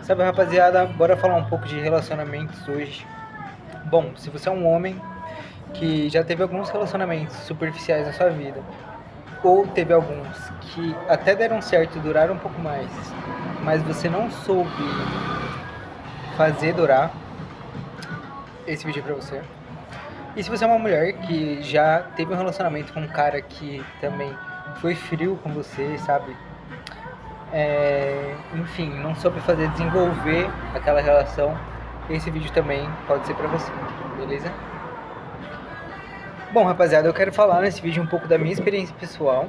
Sabe, rapaziada, bora falar um pouco de relacionamentos hoje. Bom, se você é um homem que já teve alguns relacionamentos superficiais na sua vida, ou teve alguns que até deram certo e duraram um pouco mais, mas você não soube fazer durar, esse vídeo é pra você. E se você é uma mulher que já teve um relacionamento com um cara que também foi frio com você, sabe? Enfim, não soube fazer desenvolver aquela relação, esse vídeo também pode ser pra você, beleza? Bom, rapaziada, eu quero falar nesse vídeo um pouco da minha experiência pessoal,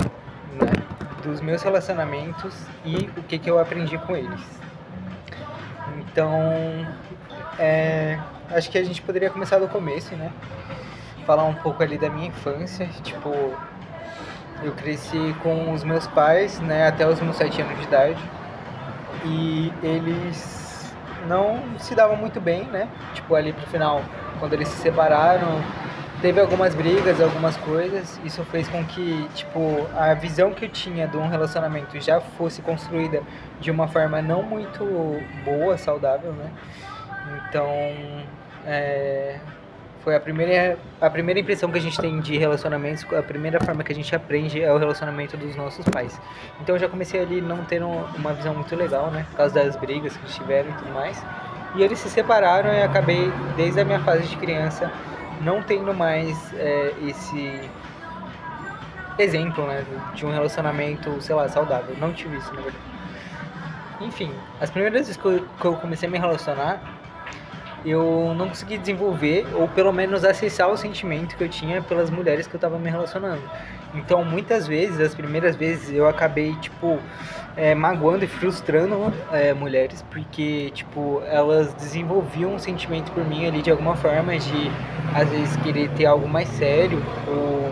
né? Dos meus relacionamentos e o que eu aprendi com eles. Então, acho que a gente poderia começar do começo, né? Falar um pouco ali da minha infância, tipo, eu cresci com os meus pais, né, até os meus 7 anos de idade. E eles não se davam muito bem, né? Tipo, ali pro final, quando eles se separaram, teve algumas brigas, algumas coisas. Isso fez com que, tipo, a visão que eu tinha de um relacionamento já fosse construída de uma forma não muito boa, saudável, né? Então, foi a primeira impressão que a gente tem de relacionamentos, a primeira forma que a gente aprende é o relacionamento dos nossos pais. Então eu já comecei ali não tendo uma visão muito legal, né? Por causa das brigas que eles tiveram e tudo mais. E eles se separaram e acabei, desde a minha fase de criança, não tendo mais esse exemplo, né? De um relacionamento, sei lá, saudável. Não tive isso, na verdade. Enfim, as primeiras vezes que eu comecei a me relacionar, eu não consegui desenvolver, ou pelo menos acessar o sentimento que eu tinha pelas mulheres que eu tava me relacionando. Então, muitas vezes, as primeiras vezes, eu acabei, tipo, magoando e frustrando mulheres, porque, tipo, elas desenvolviam um sentimento por mim ali de alguma forma, de, às vezes, querer ter algo mais sério, ou,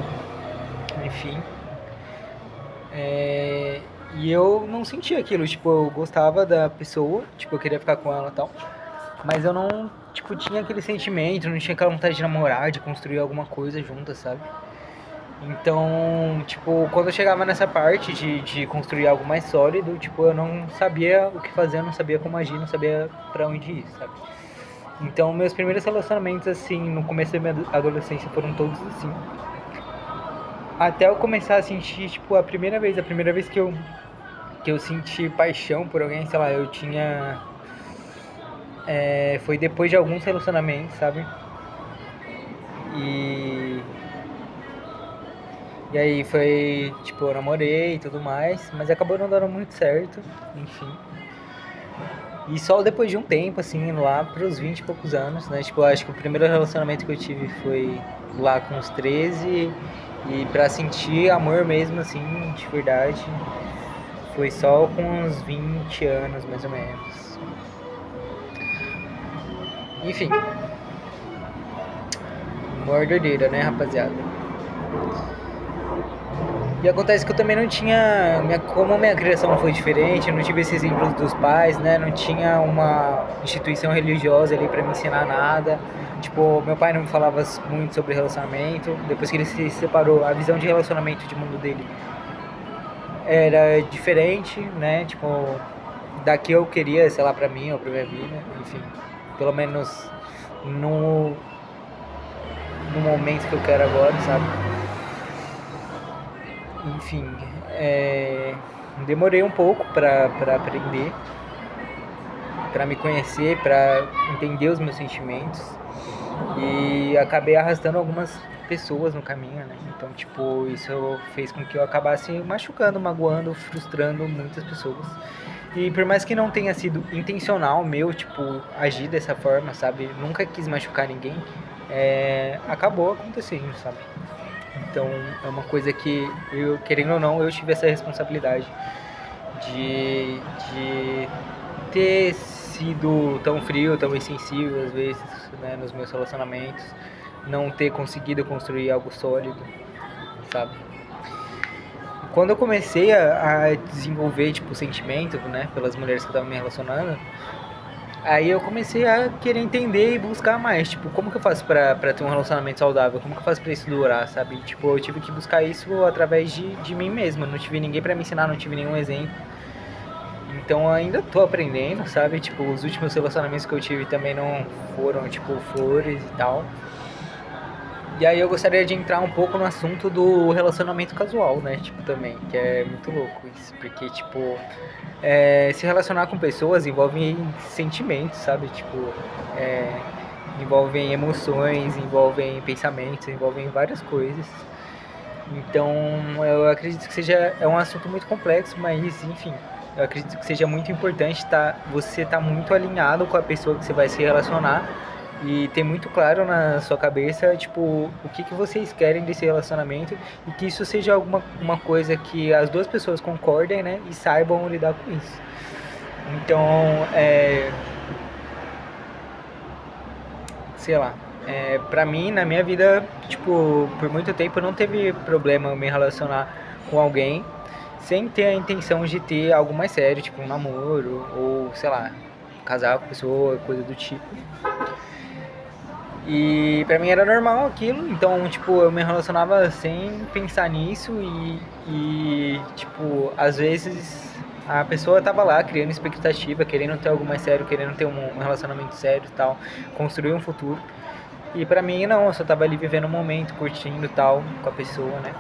enfim. E eu não sentia aquilo, tipo, eu gostava da pessoa, tipo, eu queria ficar com ela e tal. Mas eu não, tipo, tinha aquele sentimento, não tinha aquela vontade de namorar, de construir alguma coisa juntas, sabe? Então, tipo, quando eu chegava nessa parte de construir algo mais sólido, tipo, eu não sabia o que fazer, eu não sabia como agir, não sabia pra onde ir, sabe? Então, meus primeiros relacionamentos, assim, no começo da minha adolescência foram todos assim. Até eu começar a sentir, tipo, a primeira vez que eu senti paixão por alguém, sei lá, eu tinha foi depois de alguns relacionamentos, sabe? E. E aí foi, tipo, eu namorei e tudo mais, mas acabou não dando muito certo, enfim. E só depois de um tempo, assim, lá pros 20 e poucos anos, né? Tipo, eu acho que o primeiro relacionamento que eu tive foi lá com uns 13. E pra sentir amor mesmo, assim, de verdade, foi só com uns 20 anos, mais ou menos. Enfim, mordedeira, né, rapaziada? E acontece que eu também não tinha, como minha criação foi diferente, eu não tive esses exemplos dos pais, né? Não tinha uma instituição religiosa ali pra me ensinar nada. Tipo, meu pai não me falava muito sobre relacionamento. Depois que ele se separou, a visão de relacionamento de mundo dele era diferente, né? Tipo, da que eu queria, sei lá, pra mim ou pra minha vida. Enfim, pelo menos no, no momento que eu quero agora, sabe? Enfim, demorei um pouco pra aprender, pra me conhecer, pra entender os meus sentimentos. E acabei arrastando algumas pessoas no caminho, né? Então, tipo, isso fez com que eu acabasse machucando, magoando, frustrando muitas pessoas. E por mais que não tenha sido intencional meu, tipo, agir dessa forma, sabe? Nunca quis machucar ninguém, acabou acontecendo, sabe? Então é uma coisa que eu, querendo ou não, eu tive essa responsabilidade de ter sido tão frio, tão insensível às vezes, né, nos meus relacionamentos, não ter conseguido construir algo sólido, sabe? E quando eu comecei a desenvolver, tipo, sentimento, né, pelas mulheres que eu tava me relacionando, aí eu comecei a querer entender e buscar mais, tipo, como que eu faço pra ter um relacionamento saudável? Como que eu faço pra isso durar, sabe? Tipo, eu tive que buscar isso através de mim mesmo, não tive ninguém pra me ensinar, não tive nenhum exemplo. Então ainda tô aprendendo, sabe? Tipo, os últimos relacionamentos que eu tive também não foram, tipo, flores e tal. E aí eu gostaria de entrar um pouco no assunto do relacionamento casual, né? Tipo, também, que é muito louco isso. Porque, tipo, se relacionar com pessoas envolve sentimentos, sabe? Tipo, é, envolvem emoções, envolvem pensamentos, envolvem várias coisas. Então, eu acredito que é um assunto muito complexo, mas, enfim, eu acredito que seja muito importante você estar muito alinhado com a pessoa que você vai se relacionar e ter muito claro na sua cabeça, tipo, o que vocês querem desse relacionamento e que isso seja uma coisa que as duas pessoas concordem, né, e saibam lidar com isso. Então, sei lá, pra mim, na minha vida, tipo, por muito tempo não teve problema eu me relacionar com alguém sem ter a intenção de ter algo mais sério, tipo um namoro, ou sei lá, casar com a pessoa, coisa do tipo. E pra mim era normal aquilo, então, tipo, eu me relacionava sem pensar nisso tipo, às vezes a pessoa tava lá criando expectativa, querendo ter algo mais sério, querendo ter um relacionamento sério e tal, construir um futuro. E pra mim não, eu só tava ali vivendo o momento, curtindo e tal, com a pessoa, né?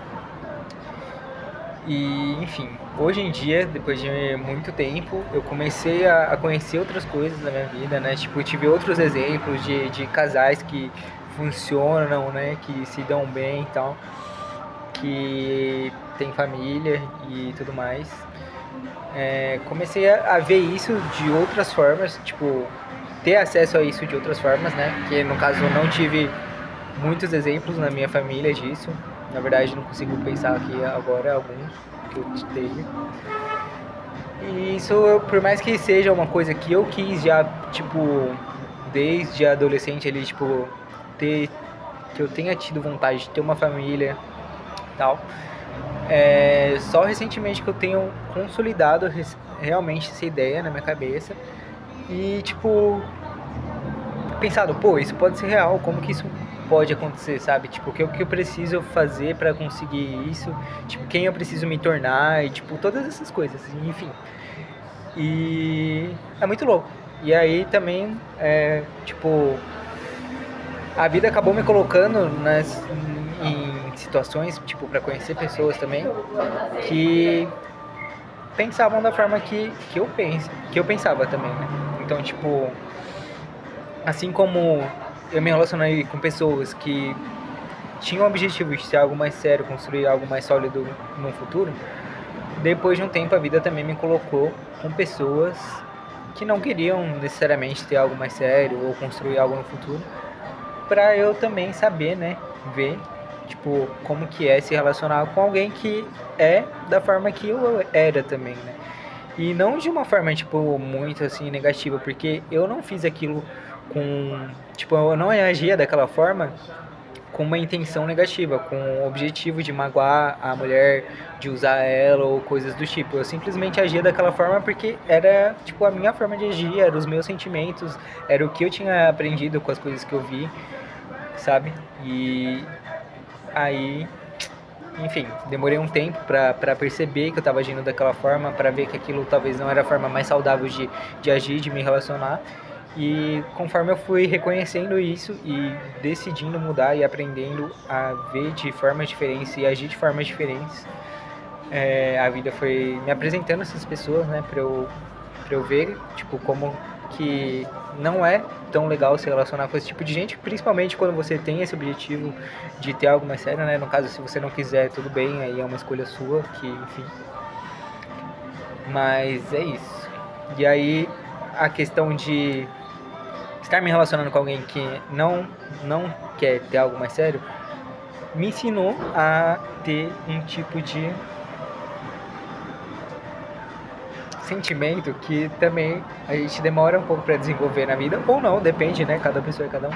E, enfim, hoje em dia, depois de muito tempo, eu comecei a conhecer outras coisas na minha vida, né? Tipo, eu tive outros exemplos de casais que funcionam, né? Que se dão bem e tal, que tem família e tudo mais. Comecei a ver isso de outras formas, tipo, ter acesso a isso de outras formas, né? Que no caso eu não tive muitos exemplos na minha família disso. Na verdade, não consigo pensar aqui agora alguns que eu teve. E isso, por mais que seja uma coisa que eu quis já, tipo, desde adolescente ali, tipo, ter que eu tenha tido vontade de ter uma família e tal. Só recentemente que eu tenho consolidado realmente essa ideia na minha cabeça e, tipo, pensado, pô, isso pode ser real, como que isso pode acontecer, sabe? Tipo, o que eu preciso fazer pra conseguir isso, tipo, quem eu preciso me tornar e, tipo, todas essas coisas, enfim. E é muito louco. E aí também, tipo, a vida acabou me colocando em situações, tipo, pra conhecer pessoas também, que pensavam da forma que eu pensava também, né? Então, tipo, assim como eu me relacionei com pessoas que tinham o objetivo de ser algo mais sério, construir algo mais sólido no futuro, depois de um tempo a vida também me colocou com pessoas que não queriam necessariamente ter algo mais sério ou construir algo no futuro, para eu também saber, né, ver, tipo, como que é se relacionar com alguém que é da forma que eu era também, né? E não de uma forma, tipo, muito assim negativa, porque eu não fiz aquilo com, tipo, eu não agia daquela forma com uma intenção negativa, com o objetivo de magoar a mulher, de usar ela ou coisas do tipo. Eu simplesmente agia daquela forma porque era, tipo, a minha forma de agir, eram os meus sentimentos, era o que eu tinha aprendido com as coisas que eu vi, sabe? E aí, enfim, demorei um tempo pra perceber que eu tava agindo daquela forma, pra ver que aquilo talvez não era a forma mais saudável de agir, de me relacionar. E conforme eu fui reconhecendo isso e decidindo mudar e aprendendo a ver de formas diferentes e agir de formas diferentes, a vida foi me apresentando essas pessoas, né, pra eu ver, tipo, como que não é tão legal se relacionar com esse tipo de gente, principalmente quando você tem esse objetivo de ter algo mais sério, né? No caso, se você não quiser, tudo bem, aí é uma escolha sua, que, enfim. Mas é isso. E aí, a questão de estar me relacionando com alguém que não quer ter algo mais sério, me ensinou a ter um tipo de sentimento que também a gente demora um pouco para desenvolver na vida, ou não, depende, né? Cada pessoa é cada um.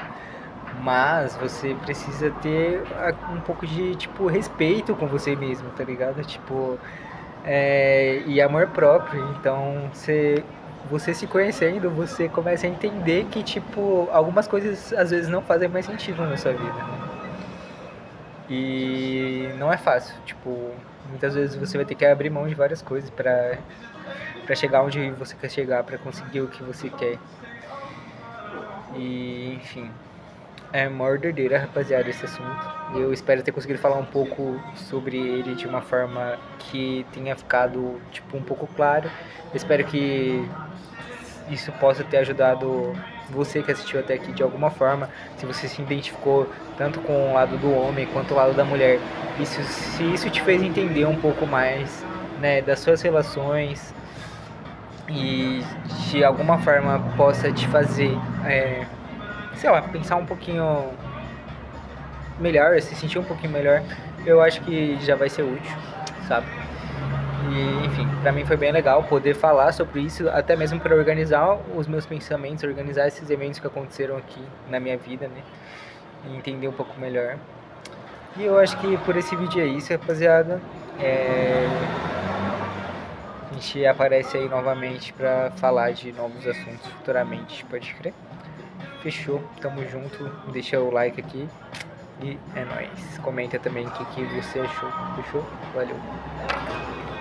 Mas você precisa ter um pouco de, tipo, respeito com você mesmo, tá ligado? Tipo, e amor próprio. Então, você se conhecendo, você começa a entender que, tipo, algumas coisas às vezes não fazem mais sentido na sua vida, né? E não é fácil, tipo, muitas vezes você vai ter que abrir mão de várias coisas pra chegar onde você quer chegar, pra conseguir o que você quer. E, enfim, é maior doideira, rapaziada, esse assunto. Eu espero ter conseguido falar um pouco sobre ele de uma forma que tenha ficado, tipo, um pouco claro. Eu espero que isso possa ter ajudado você que assistiu até aqui de alguma forma, se você se identificou tanto com o lado do homem quanto o lado da mulher. Se isso te fez entender um pouco mais, né, das suas relações e de alguma forma possa te fazer, sei lá, pensar um pouquinho melhor, se sentir um pouquinho melhor, eu acho que já vai ser útil, sabe? E, enfim, pra mim foi bem legal poder falar sobre isso, até mesmo para organizar os meus pensamentos, organizar esses eventos que aconteceram aqui na minha vida, né? E entender um pouco melhor. E eu acho que por esse vídeo é isso, rapaziada. A gente aparece aí novamente pra falar de novos assuntos futuramente, pode crer? Fechou, tamo junto, deixa o like aqui e é nóis. Comenta também o que você achou, fechou? Valeu!